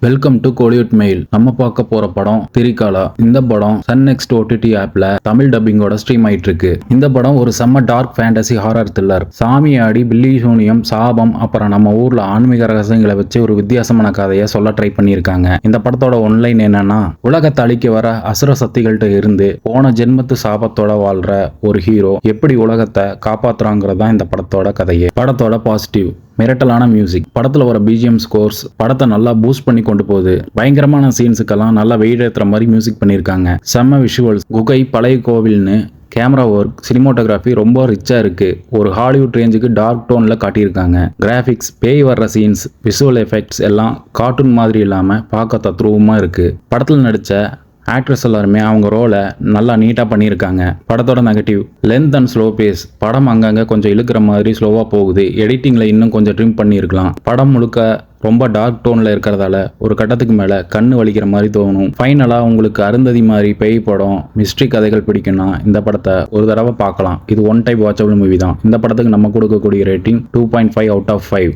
Welcome to Kollywood mail. நம்ம பார்க்க போற படம் திரிகாலா. இந்த படம் சன் நெக்ஸ்ட் ஓடிடி ஆப்ல தமிழ் டப்பிங்கோட ஸ்ட்ரீம் ஆயிட்டு இருக்கு. இந்த படம் ஒரு செம்ம டார்க் ஃபேண்டசி ஹாரர் த்ரில்லர். சாமியாடி, பில்லி சூனியம், சாபம், அப்புறம் நம்ம ஊர்ல ஆன்மீக ரகசியங்களை வச்சு ஒரு வித்தியாசமான கதையை சொல்ல ட்ரை பண்ணியிருக்காங்க. இந்த படத்தோட ஒன்லைன் என்னன்னா, உலகத்தை அழிக்க வர அசுர சக்திகள்கிட்ட இருந்து போன ஜென்மத்து சாபத்தோட வாழ்ற ஒரு ஹீரோ எப்படி உலகத்தை காப்பாத்துறாங்கிறது தான் இந்த படத்தோட கதையே. படத்தோட பாசிட்டிவ்: மிரட்டலான மியூசிக். படத்துல வர பிஜிஎம் ஸ்கோர்ஸ் படத்தை நல்லா பூஸ்ட் பண்ணி கொண்டு போகுது. பயங்கரமான சீன்ஸுக்கெல்லாம் நல்லா வெயிட் ஏற்றுற மாதிரி மியூசிக் பண்ணியிருக்காங்க. செம்ம விஷுவல்ஸ். குகை, பழைய கோவில்னு கேமரா ஒர்க், சினிமோட்டோகிராஃபி ரொம்ப ரிச்சா இருக்கு. ஒரு ஹாலிவுட் ரேஞ்சுக்கு டார்க் டோன்ல காட்டியிருக்காங்க. கிராஃபிக்ஸ், பேய் வர்ற சீன்ஸ், விஷுவல் எஃபெக்ட்ஸ் எல்லாம் கார்ட்டூன் மாதிரி இல்லாம பார்க்க தத்ரூபமா இருக்கு. படத்துல நடிச்ச ஆக்ட்ரஸ் எல்லாருமே அவங்க ரோலை நல்லா நீட்டாக பண்ணியிருக்காங்க. படத்தோட negative: length and slow pace. படம் அங்கங்கே கொஞ்சம் இழுக்கிற மாதிரி ஸ்லோவாக போகுது. எடிட்டிங்கில் இன்னும் கொஞ்சம் ட்ரிம் பண்ணியிருக்கலாம். படம் முழுக்க ரொம்ப டார்க் டோனில் இருக்கிறதால ஒரு கட்டத்துக்கு மேலே கண்ணு வலிக்கிற மாதிரி தோணும். ஃபைனலாக உங்களுக்கு அருந்ததி மாதிரி பேய் படம், மிஸ்ட்ரி கதைகள் பிடிக்கும்னா இந்த படத்தை ஒரு தடவை பார்க்கலாம். இது ஒன் டைப் வாட்சபிள் மூவி தான். இந்த படத்துக்கு நம்ம கொடுக்கக்கூடிய ரேட்டிங் 2.5 out of 5.